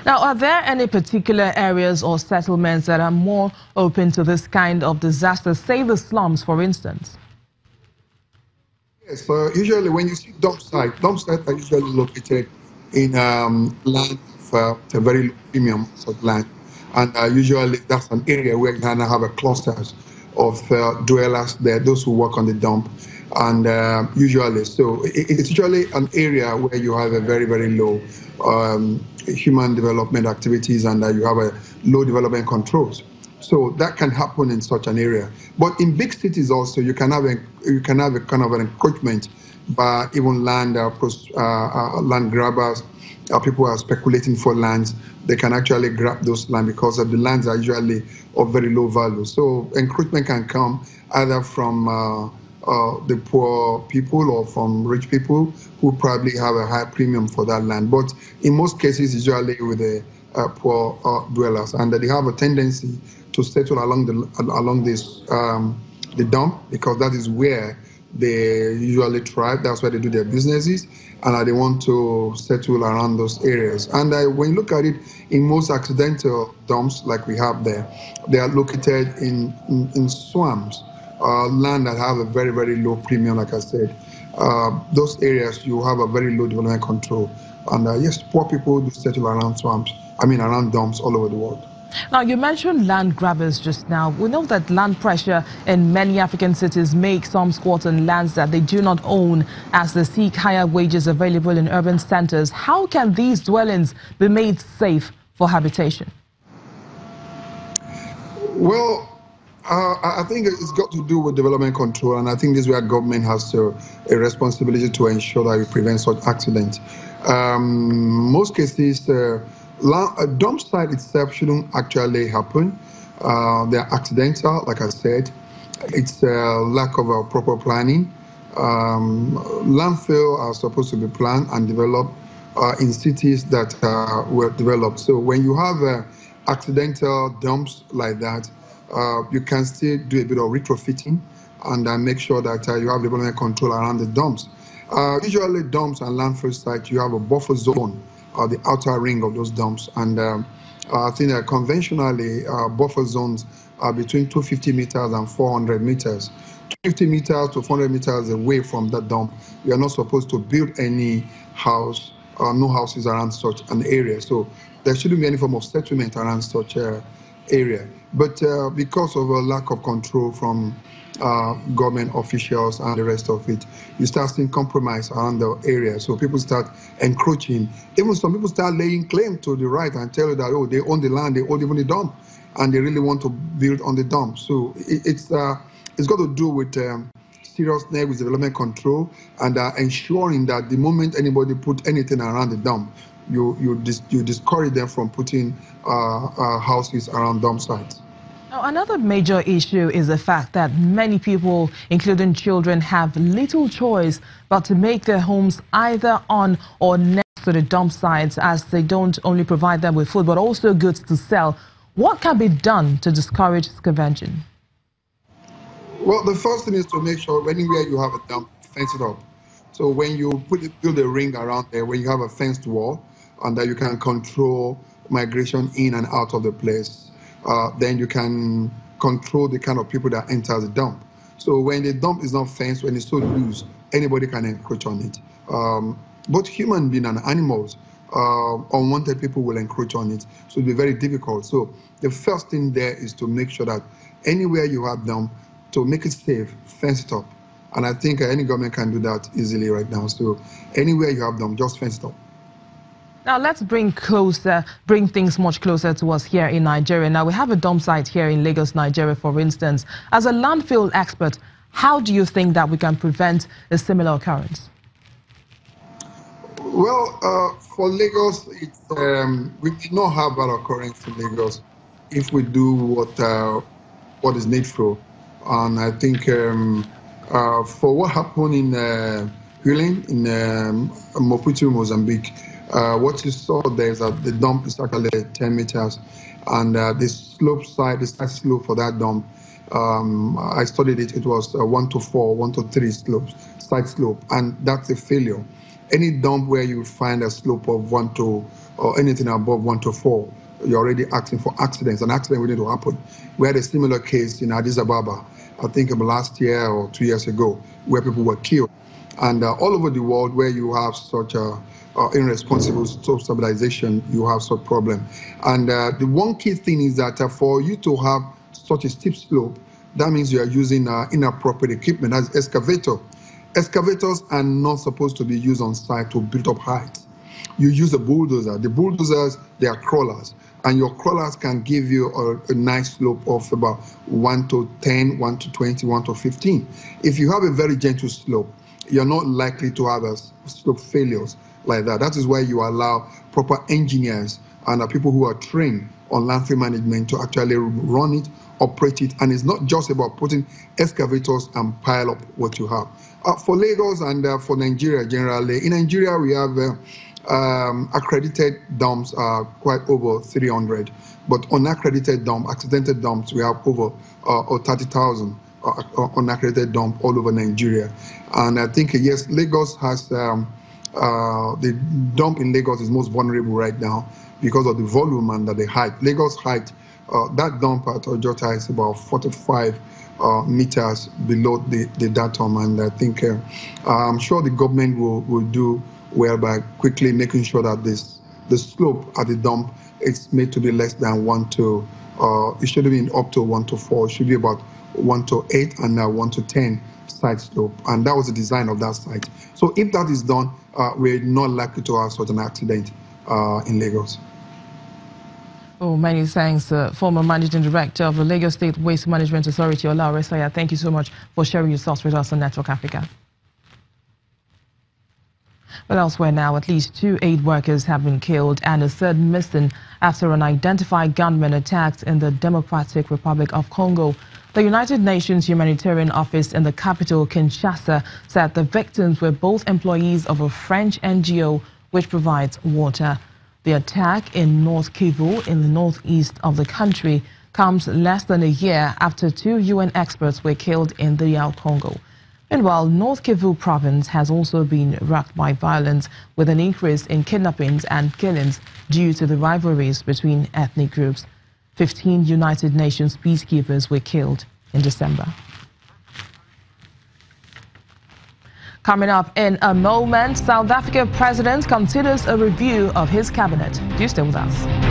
Now, are there any particular areas or settlements that are more open to this kind of disaster, say the slums, for instance? Yes, usually when you see dump sites are usually located in land of a very low premium of land. And usually that's an area where you kind of have a clusters of dwellers there, those who work on the dump. And usually, so it's usually an area where you have a very, very low human development activities and you have a low development controls. So that can happen in such an area. But in big cities also, you can have a kind of an encroachment by even land grabbers. People are speculating for lands. They can actually grab those land because the lands are usually of very low value. So encroachment can come either from the poor people or from rich people who probably have a high premium for that land. But in most cases, usually with the poor dwellers, and they have a tendency to settle along the dump because that is where they usually thrive. That's where they do their businesses, and they want to settle around those areas. And when you look at it, in most accidental dumps like we have there, they are located in swamps, land that have a very, very low premium, like I said. Those areas, you have a very low development control. And yes, poor people do settle around around dumps all over the world. Now, you mentioned land grabbers just now. We know that land pressure in many African cities makes some squat on lands that they do not own as they seek higher wages available in urban centers. How can these dwellings be made safe for habitation? Well, I think it's got to do with development control, and I think this is where government has a responsibility to ensure that you prevent such accidents. Most cases, a dump site itself shouldn't actually happen. They're accidental, like I said. It's a lack of proper planning. Landfill are supposed to be planned and developed in cities that were developed. So when you have accidental dumps like that, you can still do a bit of retrofitting and make sure that you have development control around the dumps. Usually dumps and landfill sites, you have a buffer zone, the outer ring of those dumps. And I think that conventionally, buffer zones are between 250 meters and 400 meters. 250 meters to 400 meters away from that dump, you are not supposed to build any house, no houses around such an area. So there shouldn't be any form of settlement around such area. But because of a lack of control from government officials and the rest of it, you start seeing compromise around the area. So people start encroaching. Even some people start laying claim to the right and tell you that, oh, they own the land, they own even the dump, and they really want to build on the dump. So it's got to do with seriousness with development control and ensuring that the moment anybody put anything around the dump, you discourage them from putting houses around dump sites. Now, another major issue is the fact that many people, including children, have little choice but to make their homes either on or next to the dump sites, as they don't only provide them with food but also goods to sell. What can be done to discourage scavenging? Well, the first thing is to make sure anywhere you have a dump, fence it up. So when you build a ring around there, when you have a fenced wall, and that you can control migration in and out of the place, then you can control the kind of people that enter the dump. So when the dump is not fenced, when it's so loose, anybody can encroach on it. Both human beings and animals, unwanted people will encroach on it. So it'll be very difficult. So the first thing there is to make sure that anywhere you have dump, to make it safe, fence it up. And I think any government can do that easily right now. So anywhere you have dump, just fence it up. Now, let's bring things much closer to us here in Nigeria. Now, we have a dump site here in Lagos, Nigeria, for instance. As a landfill expert, how do you think that we can prevent a similar occurrence? Well, for Lagos, we did not have that occurrence in Lagos if we do what is needful. And I think for what happened in Hulen, in Maputo, Mozambique, what you saw there is that the dump is actually 10 meters, and the side slope for that dump, I studied it, it was 1 to 4, 1 to 3 slopes, side slope, and that's a failure. Any dump where you find a slope of 1 to or anything above 1 to 4, you're already asking for accidents. An accident waiting to happen. We had a similar case in Addis Ababa, I think last year or 2 years ago, where people were killed. And all over the world where you have such irresponsible slope stabilization, you have such problem. And the one key thing is that for you to have such a steep slope, that means you are using inappropriate equipment, as excavator. Excavators are not supposed to be used on site to build up height. You use a bulldozer. The bulldozers, they are crawlers. And your crawlers can give you a nice slope of about 1 to 10, 1 to 20, 1 to 15. If you have a very gentle slope, you're not likely to have a slope failures like that. That is why you allow proper engineers and people who are trained on landfill management to actually run it, operate it, and it's not just about putting excavators and pile up what you have. For Lagos and for Nigeria generally, in Nigeria we have accredited dumps are quite over 300, but unaccredited dump, accidental dumps, we have over 30,000 unaccredited dump all over Nigeria. And I think, yes, Lagos has, the dump in Lagos is most vulnerable right now because of the volume and the height. Lagos height, that dump at Ojota is about 45 meters below the datum, and I think I'm sure the government will do well by quickly making sure that the slope at the dump is made to be less than 1 to, it shouldn't be up to 1 to 4, it should be about 1 to 8 and 1 to 10 side slope, and that was the design of that site. So if that is done, we're not likely to have such an accident in Lagos. Oh, many thanks, former Managing Director of the Lagos State Waste Management Authority, Ola Oresaya. Thank you so much for sharing your thoughts with us on Network Africa. Well, elsewhere now, at least 2 aid workers have been killed and a third missing after an unidentified gunman attacked in the Democratic Republic of Congo. The United Nations Humanitarian Office in the capital, Kinshasa, said the victims were both employees of a French NGO which provides water. The attack in North Kivu, in the northeast of the country, comes less than a year after 2 UN experts were killed in the DR Congo. Meanwhile, North Kivu province has also been rocked by violence, with an increase in kidnappings and killings due to the rivalries between ethnic groups. 15 United Nations peacekeepers were killed in December. Coming up in a moment, South Africa president considers a review of his cabinet. Do stay with us.